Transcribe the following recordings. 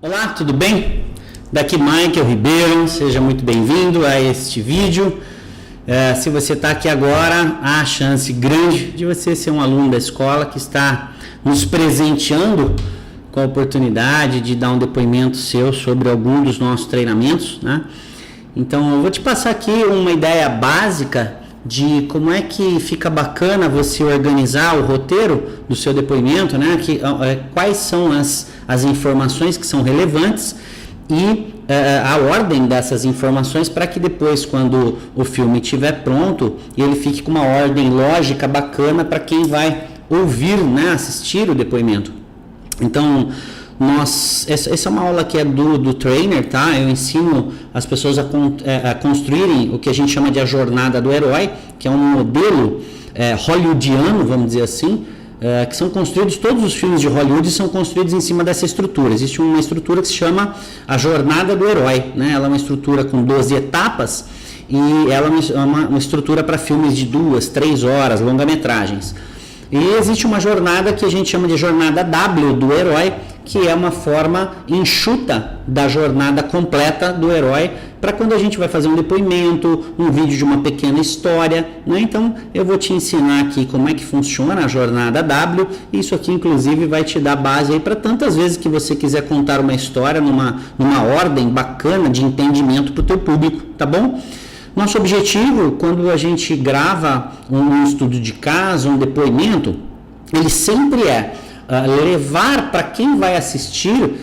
Olá, tudo bem? Daqui Michael Ribeiro, seja muito bem-vindo a este vídeo. Se você está aqui agora, há a chance grande de você ser um aluno da escola que está nos presenteando com a oportunidade de dar um depoimento seu sobre algum dos nossos treinamentos, né? Então, eu vou te passar aqui uma ideia básica de como é que fica bacana você organizar o roteiro do seu depoimento, né? Quais são as informações que são relevantes e a ordem dessas informações para que depois, quando o filme estiver pronto, ele fique com uma ordem lógica bacana para quem vai ouvir, né? Assistir o depoimento. Então, essa é uma aula que é do trainer, tá? Eu ensino as pessoas a construírem o que a gente chama de a jornada do herói, que é um modelo hollywoodiano, vamos dizer assim, que são construídos, todos os filmes de Hollywood são construídos em cima dessa estrutura. Existe uma estrutura que se chama a jornada do herói, né? Ela é uma estrutura com 12 etapas e ela é uma estrutura para filmes de 2, 3 horas, longa-metragens. E existe uma jornada que a gente chama de jornada W do herói, que é uma forma enxuta da jornada completa do herói, para quando a gente vai fazer um depoimento, um vídeo de uma pequena história, né? Então eu vou te ensinar aqui como é que funciona a jornada W. Isso aqui inclusive vai te dar base aí para tantas vezes que você quiser contar uma história numa ordem bacana de entendimento para o teu público, tá bom? Nosso objetivo, quando a gente grava um estudo de caso, um depoimento, ele sempre é levar para quem vai assistir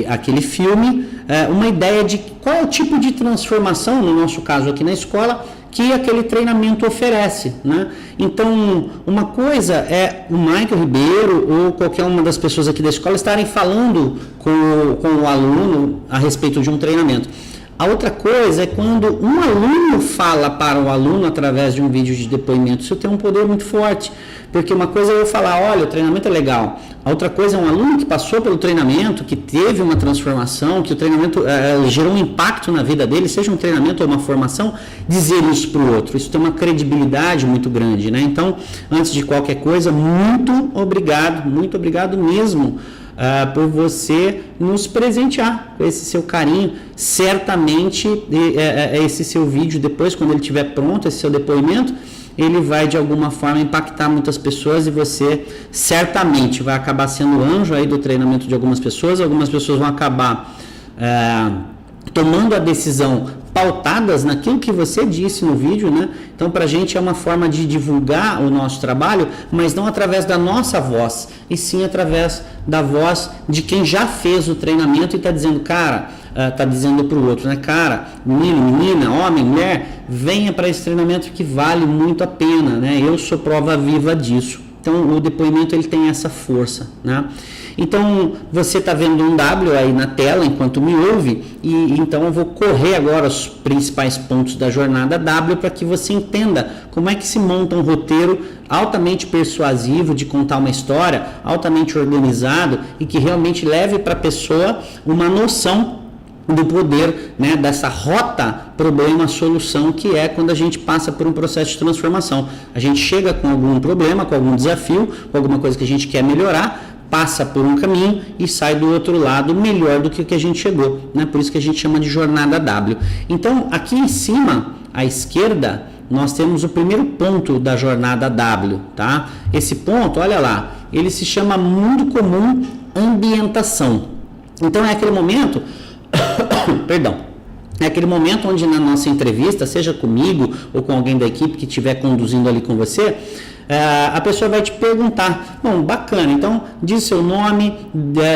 aquele filme uma ideia de qual é o tipo de transformação, no nosso caso aqui na escola, que aquele treinamento oferece, né? Então, uma coisa é o Michael Ribeiro ou qualquer uma das pessoas aqui da escola estarem falando com o aluno a respeito de um treinamento. A outra coisa é quando um aluno fala para o aluno através de um vídeo de depoimento. Isso tem um poder muito forte, porque uma coisa é eu falar, olha, o treinamento é legal. A outra coisa é um aluno que passou pelo treinamento, que teve uma transformação, que o treinamento gerou um impacto na vida dele, seja um treinamento ou uma formação, dizer isso para o outro. Isso tem uma credibilidade muito grande, né? Então, antes de qualquer coisa, muito obrigado mesmo por você nos presentear com esse seu carinho. Certamente esse seu vídeo depois, quando ele estiver pronto, esse seu depoimento, ele vai de alguma forma impactar muitas pessoas e você certamente vai acabar sendo anjo aí do treinamento de algumas pessoas vão acabar tomando a decisão pautadas naquilo que você disse no vídeo, né? Então, para a gente é uma forma de divulgar o nosso trabalho, mas não através da nossa voz, e sim através da voz de quem já fez o treinamento e está dizendo, cara, está dizendo para o outro, né? Cara, menina, homem, mulher, venha para esse treinamento que vale muito a pena, né? Eu sou prova viva disso. Então, o depoimento ele tem essa força, né? Então, você está vendo um W aí na tela enquanto me ouve, e então eu vou correr agora os principais pontos da jornada W para que você entenda como é que se monta um roteiro altamente persuasivo de contar uma história, altamente organizado e que realmente leve para a pessoa uma noção do poder, né, dessa rota problema-solução, que é quando a gente passa por um processo de transformação. A gente chega com algum problema, com algum desafio, com alguma coisa que a gente quer melhorar, passa por um caminho e sai do outro lado melhor do que o que a gente chegou, né? Por isso que a gente chama de jornada W. Então, aqui em cima, à esquerda, nós temos o primeiro ponto da jornada W, tá? Esse ponto, olha lá, ele se chama mundo comum ambientação. Então, é aquele momento é aquele momento onde na nossa entrevista, seja comigo ou com alguém da equipe que estiver conduzindo ali com você, a pessoa vai te perguntar, bom, bacana, então diz seu nome,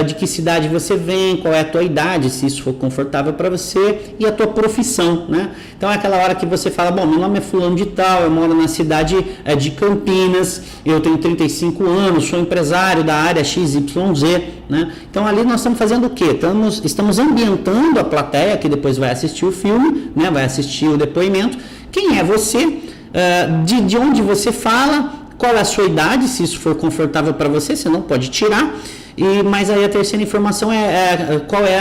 de que cidade você vem, qual é a tua idade, se isso for confortável para você, e a tua profissão, né? Então é aquela hora que você fala, bom, meu nome é fulano de tal, eu moro na cidade de Campinas, eu tenho 35 anos, sou empresário da área XYZ, né? Então ali nós estamos fazendo o quê? Estamos ambientando a plateia que depois vai assistir o filme, né? Vai assistir o depoimento. Quem é você? De onde você fala? qual é a sua idade, se isso for confortável para você, você não pode tirar. Mas aí a terceira informação é qual é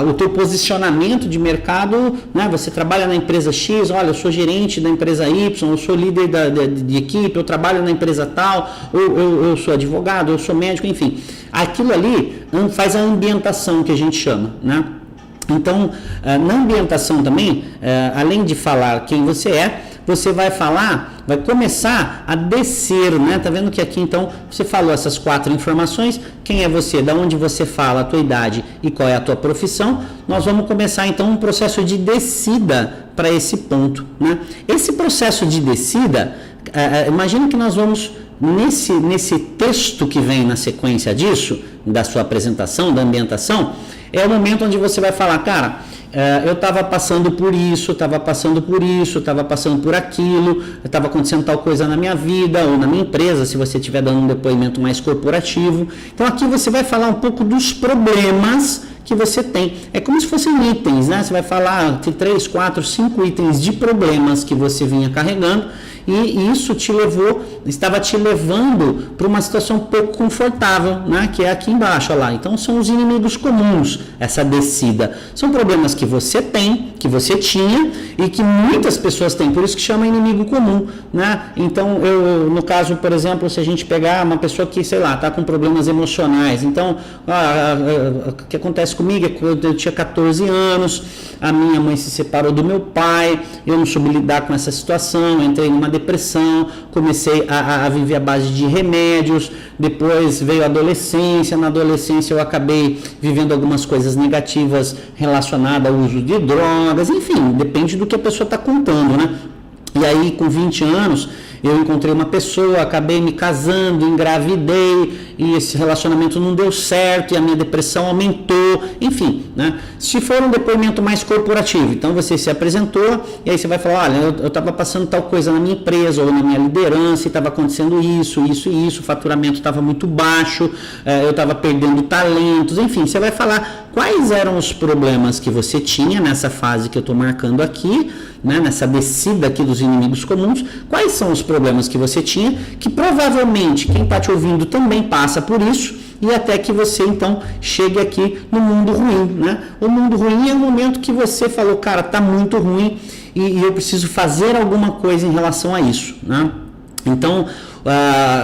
o teu posicionamento de mercado, né? Você trabalha na empresa X, olha, eu sou gerente da empresa Y, eu sou líder de equipe, eu trabalho na empresa tal, eu sou advogado, eu sou médico, enfim. Aquilo ali faz a ambientação que a gente chama, né? Então, na ambientação também, além de falar quem você é, você vai começar a descer, né? Tá vendo que aqui, então, você falou essas 4 informações, quem é você, da onde você fala, a tua idade e qual é a tua profissão. Nós vamos começar, então, um processo de descida para esse ponto, né? Esse processo de descida, imagina que nós vamos, nesse texto que vem na sequência disso, da sua apresentação, da ambientação, é o momento onde você vai falar, cara, eu estava passando por isso, estava passando por aquilo, estava acontecendo tal coisa na minha vida ou na minha empresa, se você estiver dando um depoimento mais corporativo. Então aqui você vai falar um pouco dos problemas que você tem. É como se fossem itens, né? Você vai falar de 3, 4, 5 itens de problemas que você vinha carregando, e isso estava te levando para uma situação pouco confortável, né? Que é aqui embaixo, olha lá. Então são os inimigos comuns, essa descida. São problemas que você tem, que você tinha e que muitas pessoas têm, por isso que chama inimigo comum, né? Então, no caso, por exemplo, se a gente pegar uma pessoa que, sei lá, está com problemas emocionais, então, o que acontece comigo é que eu tinha 14 anos, a minha mãe se separou do meu pai, eu não soube lidar com essa situação, entrei numa depressão, comecei a viver à base de remédios, depois veio a adolescência, na adolescência eu acabei vivendo algumas coisas negativas relacionadas ao uso de drogas, enfim, depende do que a pessoa está contando, né? E aí, com 20 anos, eu encontrei uma pessoa, acabei me casando, engravidei, e esse relacionamento não deu certo, e a minha depressão aumentou, enfim, né? Se for um depoimento mais corporativo, então você se apresentou, e aí você vai falar, olha, eu estava passando tal coisa na minha empresa, ou na minha liderança, e estava acontecendo isso, o faturamento estava muito baixo, eu estava perdendo talentos, enfim, você vai falar quais eram os problemas que você tinha nessa fase que eu estou marcando aqui, né, nessa descida aqui dos inimigos comuns, quais são os problemas que você tinha, que provavelmente quem está te ouvindo também passa por isso, e até que você então chegue aqui no mundo ruim, né? O mundo ruim é o momento que você falou, cara, tá muito ruim e eu preciso fazer alguma coisa em relação a isso, né? Então,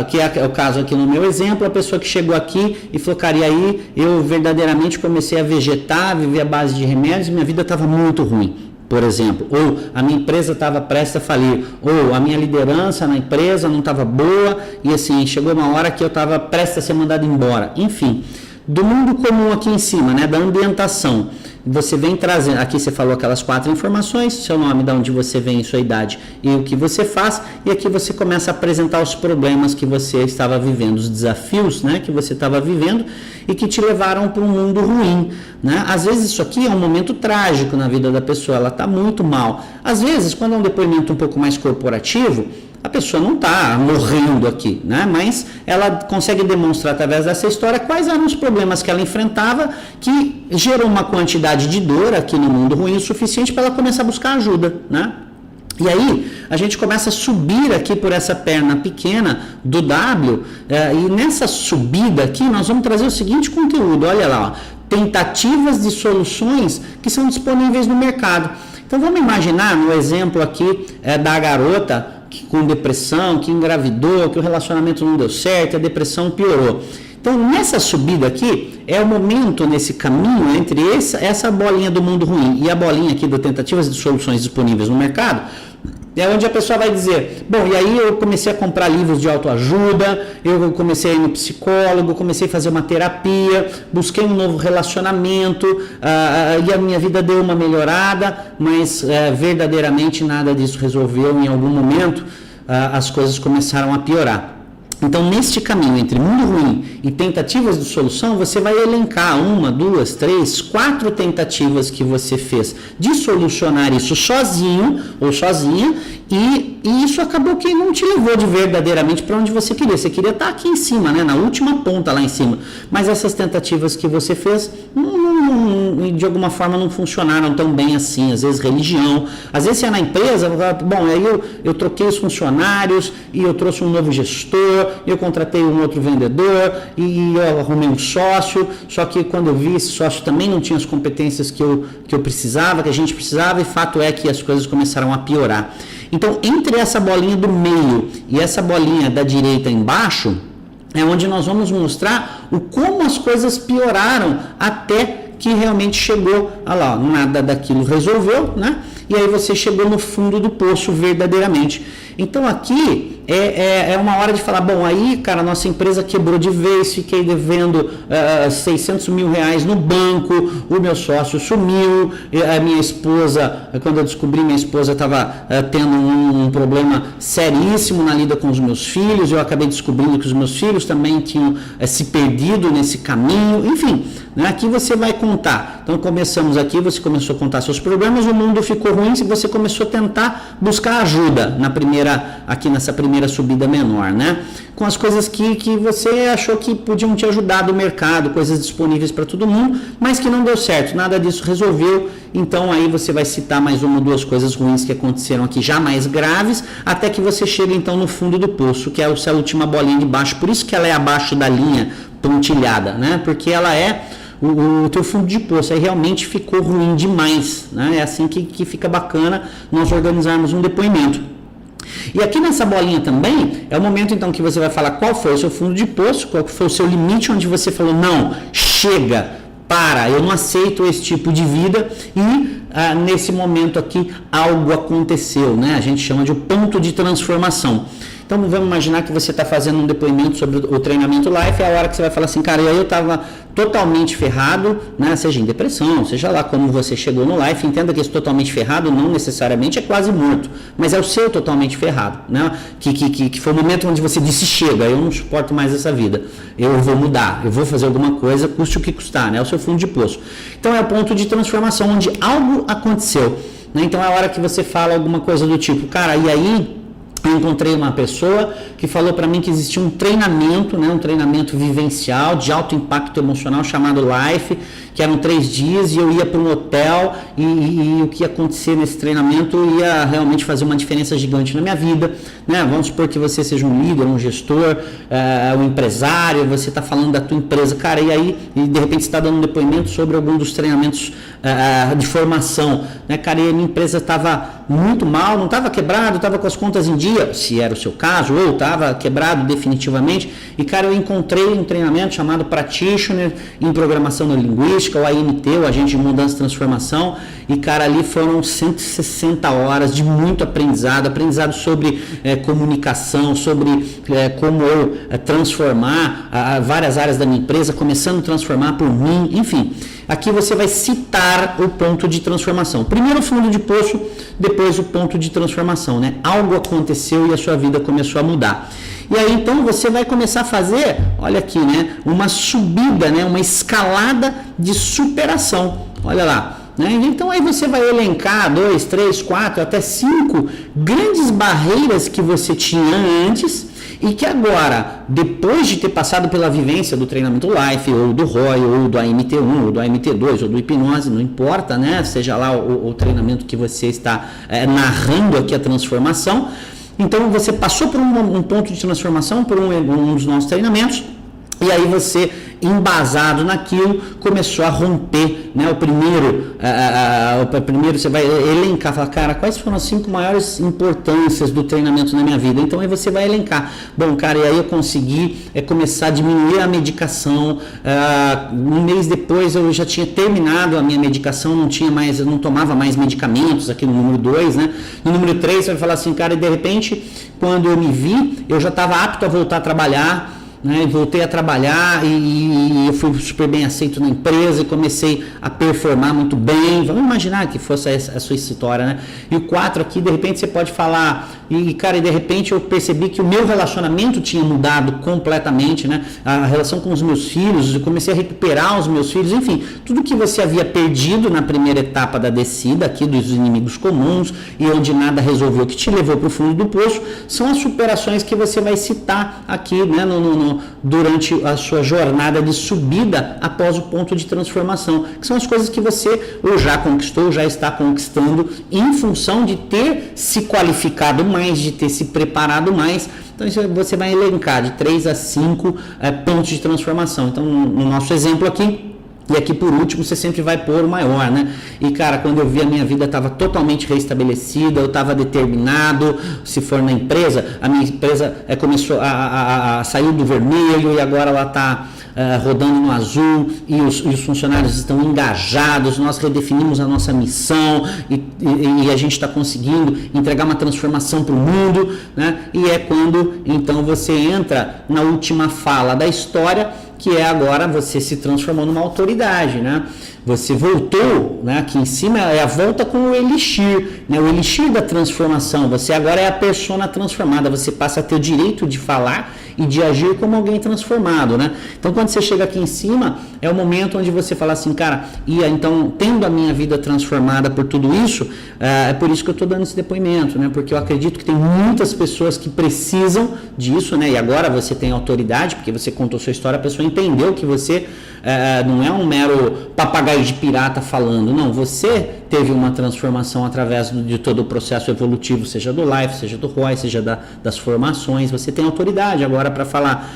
que é o caso aqui no meu exemplo, a pessoa que chegou aqui e falou, cara, e aí eu verdadeiramente comecei a vegetar, viver à base de remédios e minha vida estava muito ruim. Por exemplo, ou a minha empresa estava prestes a falir, ou a minha liderança na empresa não estava boa e assim, chegou uma hora que eu estava prestes a ser mandado embora. Enfim, do mundo comum aqui em cima, né, da ambientação, você vem trazendo, aqui você falou aquelas 4 informações, seu nome, de onde você vem, sua idade e o que você faz, e aqui você começa a apresentar os problemas que você estava vivendo, os desafios, né, que você estava vivendo e que te levaram para um mundo ruim, né? Às vezes isso aqui é um momento trágico na vida da pessoa, ela está muito mal. Às vezes, quando é um depoimento um pouco mais corporativo, a pessoa não está morrendo aqui, né? Mas ela consegue demonstrar através dessa história quais eram os problemas que ela enfrentava que gerou uma quantidade de dor aqui no mundo ruim o suficiente para ela começar a buscar ajuda, né? E aí a gente começa a subir aqui por essa perna pequena do W, e nessa subida aqui nós vamos trazer o seguinte conteúdo, olha lá, ó, tentativas de soluções que são disponíveis no mercado. Então vamos imaginar no exemplo aqui da garota com depressão, que engravidou, que o relacionamento não deu certo, a depressão piorou. Então, nessa subida aqui, é o momento nesse caminho entre essa bolinha do mundo ruim e a bolinha aqui das tentativas de soluções disponíveis no mercado, é onde a pessoa vai dizer, bom, e aí eu comecei a comprar livros de autoajuda, eu comecei a ir no psicólogo, comecei a fazer uma terapia, busquei um novo relacionamento, e a minha vida deu uma melhorada, mas verdadeiramente nada disso resolveu. Em algum momento as coisas começaram a piorar. Então, neste caminho entre mundo ruim e tentativas de solução, você vai elencar 1, 2, 3, 4 tentativas que você fez de solucionar isso sozinho ou sozinha, e isso acabou que não te levou de verdadeiramente para onde você queria. Você queria estar aqui em cima, né, na última ponta lá em cima, mas essas tentativas que você fez não de alguma forma não funcionaram tão bem assim, às vezes religião, às vezes você é na empresa, bom, aí eu troquei os funcionários e eu trouxe um novo gestor, eu contratei um outro vendedor e eu arrumei um sócio, só que quando eu vi esse sócio também não tinha as competências que eu precisava, que a gente precisava, e fato é que as coisas começaram a piorar. Então, entre essa bolinha do meio e essa bolinha da direita embaixo, é onde nós vamos mostrar como as coisas pioraram até que realmente chegou, lá, nada daquilo resolveu, né? E aí você chegou no fundo do poço verdadeiramente. Então aqui é uma hora de falar, bom, aí, cara, nossa empresa quebrou de vez, fiquei devendo 600 mil reais no banco, o meu sócio sumiu, a minha esposa, quando eu descobri, minha esposa estava tendo um problema seríssimo na lida com os meus filhos, eu acabei descobrindo que os meus filhos também tinham se perdido nesse caminho, enfim, né, aqui você vai contar. Então começamos aqui, você começou a contar seus problemas, o mundo ficou ruim, e você começou a tentar buscar ajuda aqui nessa primeira subida menor, né? Com as coisas que você achou que podiam te ajudar do mercado, coisas disponíveis para todo mundo, mas que não deu certo, nada disso resolveu. Então aí você vai citar mais uma ou duas coisas ruins que aconteceram aqui, já mais graves, até que você chega então no fundo do poço, que é essa última bolinha de baixo. Por isso que ela é abaixo da linha pontilhada, né? Porque ela é o teu fundo de poço, aí realmente ficou ruim demais, né? É assim que fica bacana nós organizarmos um depoimento. E aqui nessa bolinha também, é o momento então que você vai falar qual foi o seu fundo de poço, qual foi o seu limite onde você falou, não, chega, para, eu não aceito esse tipo de vida, e nesse momento aqui algo aconteceu, né? A gente chama de ponto de transformação. Então vamos imaginar que você está fazendo um depoimento sobre o treinamento Life, é a hora que você vai falar assim, cara, e aí eu estava totalmente ferrado, né? Seja em depressão, seja lá como você chegou no Life, entenda que esse totalmente ferrado não necessariamente é quase morto, mas é o seu totalmente ferrado, né? Que foi o momento onde você disse, chega, eu não suporto mais essa vida, eu vou mudar, eu vou fazer alguma coisa, custe o que custar, né? É o seu fundo de poço. Então é o ponto de transformação, onde algo aconteceu, né? Então é a hora que você fala alguma coisa do tipo, cara, e aí eu encontrei uma pessoa que falou para mim que existia um treinamento, né, um treinamento vivencial de alto impacto emocional chamado Life, que eram 3 dias e eu ia para um hotel e o que ia acontecer nesse treinamento ia realmente fazer uma diferença gigante na minha vida, né? Vamos supor que você seja um líder, um gestor, um empresário, você está falando da tua empresa, cara, e aí de repente você está dando um depoimento sobre algum dos treinamentos de formação, né, cara, e a minha empresa estava muito mal, não estava quebrado, estava com as contas em dia, se era o seu caso, ou estava quebrado definitivamente, e cara, eu encontrei um treinamento chamado Practitioner em Programação Neurolinguística, o AMT, o Agente de Mudança e Transformação, e cara, ali foram 160 horas de muito aprendizado sobre comunicação, sobre como eu transformar várias áreas da minha empresa, começando a transformar por mim, enfim. Aqui você vai citar o ponto de transformação. Primeiro o fundo de poço, depois o ponto de transformação, né? Algo aconteceu e a sua vida começou a mudar. E aí então você vai começar a fazer, olha aqui, né? Uma subida, né? Uma escalada de superação. Olha lá. Né? Então aí você vai elencar 2, 3, 4, até 5 grandes barreiras que você tinha antes e que agora, depois de ter passado pela vivência do treinamento Life, ou do ROI, ou do AMT1, ou do AMT2, ou do hipnose, não importa, né? Seja lá o treinamento que você está narrando aqui a transformação. Então você passou por um ponto de transformação, por um dos nossos treinamentos, e aí você, embasado naquilo, começou a romper, né? O primeiro você vai elencar, falar, cara, quais foram as 5 maiores importâncias do treinamento na minha vida? Então aí você vai elencar, bom, cara, e aí eu consegui começar a diminuir a medicação, um mês depois eu já tinha terminado a minha medicação, eu não tomava mais medicamentos, aqui no número 2, né? No número 3 você vai falar assim, cara, e de repente, quando eu me vi, eu já estava apto a voltar a trabalhar, né, voltei a trabalhar e eu fui super bem aceito na empresa e comecei a performar muito bem. Vamos imaginar que fosse a sua história, né? E o 4 aqui, de repente você pode falar, cara, e de repente eu percebi que o meu relacionamento tinha mudado completamente, né? A relação com os meus filhos, eu comecei a recuperar os meus filhos, enfim, tudo que você havia perdido na primeira etapa da descida aqui dos inimigos comuns e onde nada resolveu, que te levou para o fundo do poço, são as superações que você vai citar aqui, né, durante a sua jornada de subida após o ponto de transformação, que são as coisas que você ou já conquistou, já está conquistando em função de ter se qualificado mais, de ter se preparado mais. Então você vai elencar de 3 a 5 pontos de transformação. Então no nosso exemplo aqui, e aqui por último você sempre vai pôr o maior, né? E cara, quando eu vi a minha vida estava totalmente restabelecida, eu estava determinado. Se for na empresa, a minha empresa começou a sair do vermelho e agora ela está rodando no azul e os funcionários estão engajados. Nós redefinimos a nossa missão e a gente está conseguindo entregar uma transformação para o mundo, né? E é quando então você entra na última fala da história, que é agora você se transformou numa autoridade, né? Você voltou, né? Aqui em cima é a volta com o elixir, né? O elixir da transformação. Você agora é a persona transformada, você passa a ter o direito de falar e de agir como alguém transformado, né? Então quando você chega aqui em cima, é o momento onde você fala assim, cara, então tendo a minha vida transformada por tudo isso, é por isso que eu estou dando esse depoimento, né? Porque eu acredito que tem muitas pessoas que precisam disso, né? E agora você tem autoridade, porque você contou sua história, a pessoa entendeu que você não é um mero papagaio de pirata falando, não, você teve uma transformação através de todo o processo evolutivo, seja do Life, seja do ROI, seja das formações, você tem autoridade agora para falar,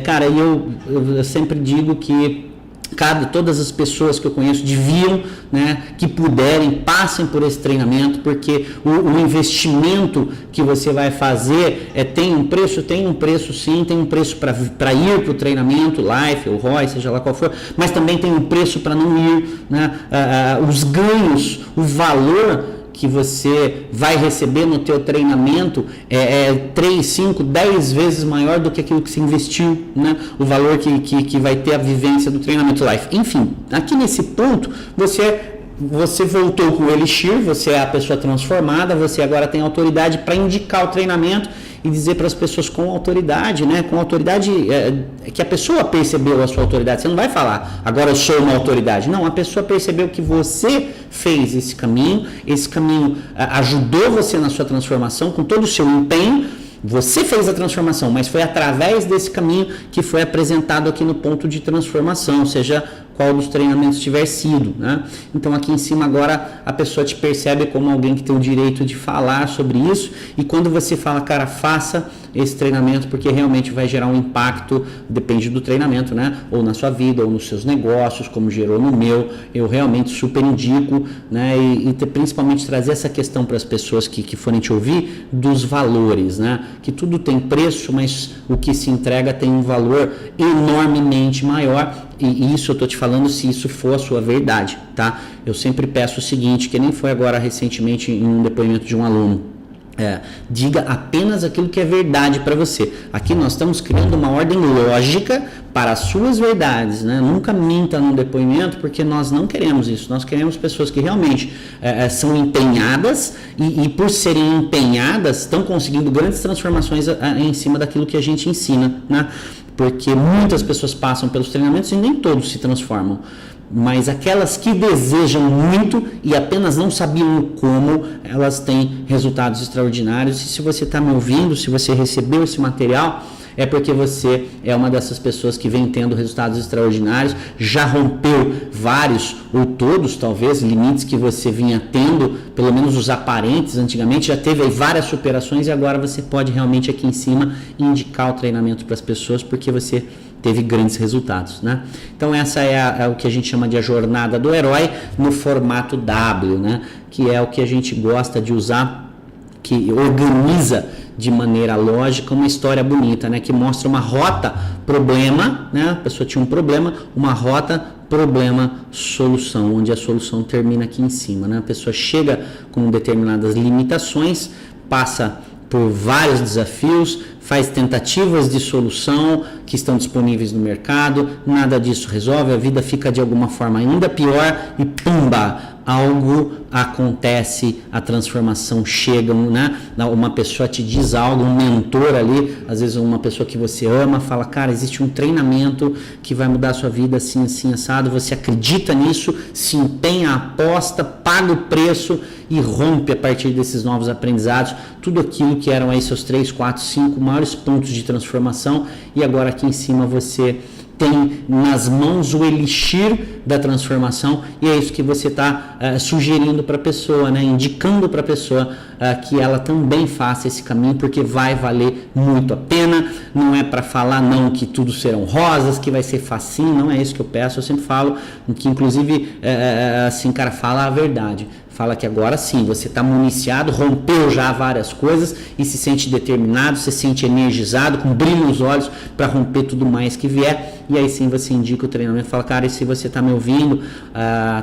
cara, eu sempre digo que todas as pessoas que eu conheço deviam, né, que puderem, passem por esse treinamento, porque o investimento que você vai fazer tem um preço sim, tem um preço para ir para o treinamento, Life ou ROI, seja lá qual for, mas também tem um preço para não ir, né, os ganhos, o valor que você vai receber no teu treinamento 3, 5, 10 vezes maior do que aquilo que se investiu, né? O valor que vai ter a vivência do treinamento Life. Enfim, aqui nesse ponto, você voltou com o Elixir, você é a pessoa transformada, você agora tem autoridade para indicar o treinamento e dizer para as pessoas com autoridade, né? Com autoridade que a pessoa percebeu a sua autoridade. Você não vai falar, agora eu sou uma autoridade. Não, a pessoa percebeu que você fez esse caminho ajudou você na sua transformação com todo o seu empenho. Você fez a transformação, mas foi através desse caminho que foi apresentado aqui no ponto de transformação, seja qual dos treinamentos tiver sido, né? Então aqui em cima agora a pessoa te percebe como alguém que tem o direito de falar sobre isso, e quando você fala, cara, faça esse treinamento porque realmente vai gerar um impacto, depende do treinamento, né? Ou na sua vida, ou nos seus negócios, como gerou no meu, eu realmente super indico, né? E principalmente trazer essa questão para as pessoas que forem te ouvir dos valores, né? Que tudo tem preço, mas o que se entrega tem um valor enormemente maior. E isso eu estou te falando se isso for a sua verdade, tá? Eu sempre peço o seguinte, que nem foi agora recentemente em um depoimento de um aluno. Diga apenas aquilo que é verdade para você. Aqui nós estamos criando uma ordem lógica para as suas verdades, né? Nunca minta num depoimento, porque nós não queremos isso. Nós queremos pessoas que realmente são empenhadas e por serem empenhadas estão conseguindo grandes transformações em cima daquilo que a gente ensina, né? Porque muitas pessoas passam pelos treinamentos e nem todos se transformam. Mas aquelas que desejam muito e apenas não sabiam como, elas têm resultados extraordinários. E se você está me ouvindo, se você recebeu esse material, é porque você é uma dessas pessoas que vem tendo resultados extraordinários, já rompeu vários ou todos, talvez, limites que você vinha tendo, pelo menos os aparentes antigamente, já teve aí várias superações e agora você pode realmente aqui em cima indicar o treinamento para as pessoas porque você teve grandes resultados, né? Então essa é o que a gente chama de a jornada do herói no formato W, né? Que é o que a gente gosta de usar, que organiza de maneira lógica uma história bonita, né? Que mostra uma rota problema, né? A pessoa tinha um problema, uma rota problema solução, onde a solução termina aqui em cima, né? A pessoa chega com determinadas limitações, passa por vários desafios, faz tentativas de solução que estão disponíveis no mercado, nada disso resolve, a vida fica de alguma forma ainda pior e pumba, algo acontece, a transformação chega, né? Uma pessoa te diz algo, um mentor ali, às vezes uma pessoa que você ama, fala, cara, existe um treinamento que vai mudar a sua vida assim, assim, assado, você acredita nisso, se empenha, aposta, paga o preço e rompe a partir desses novos aprendizados, tudo aquilo que eram aí seus 3, 4, 5 maiores pontos de transformação, e agora aqui em cima você tem nas mãos o elixir da transformação, e é isso que você está sugerindo para a pessoa, né? Indicando para a pessoa que ela também faça esse caminho, porque vai valer muito a pena. Não é para falar não que tudo serão rosas, que vai ser facinho, não é isso que eu peço. Eu sempre falo que, inclusive, assim, cara, fala a verdade. Fala que agora sim, você está municiado, rompeu já várias coisas e se sente determinado, se sente energizado, com brilho nos olhos para romper tudo mais que vier. E aí sim você indica o treinamento, fala, cara, e se você está me ouvindo,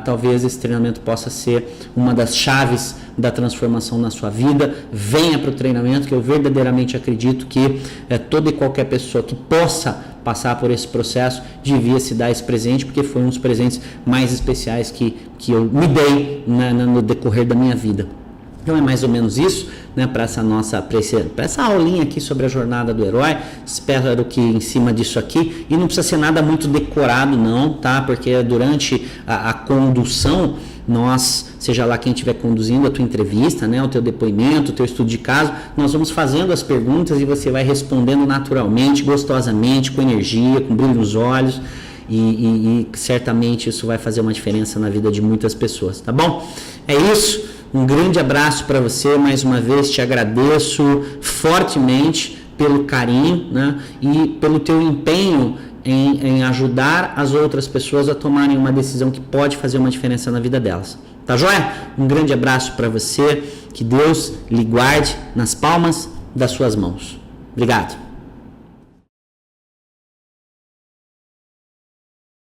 talvez esse treinamento possa ser uma das chaves da transformação na sua vida. Venha para o treinamento, que eu verdadeiramente acredito que toda e qualquer pessoa que possa passar por esse processo devia se dar esse presente, porque foi um dos presentes mais especiais que eu me dei no decorrer da minha vida. Então é mais ou menos isso, né, para essa aulinha aqui sobre a jornada do herói. Espero que em cima disso aqui, e não precisa ser nada muito decorado não, tá? Porque durante a condução, nós, seja lá quem estiver conduzindo a tua entrevista, né, o teu depoimento, o teu estudo de caso, nós vamos fazendo as perguntas e você vai respondendo naturalmente, gostosamente, com energia, com brilho nos olhos, e certamente isso vai fazer uma diferença na vida de muitas pessoas, tá bom? É isso, um grande abraço para você, mais uma vez te agradeço fortemente pelo carinho, né, e pelo teu empenho em ajudar as outras pessoas a tomarem uma decisão que pode fazer uma diferença na vida delas. Tá joia? Um grande abraço para você, que Deus lhe guarde nas palmas das suas mãos. Obrigado.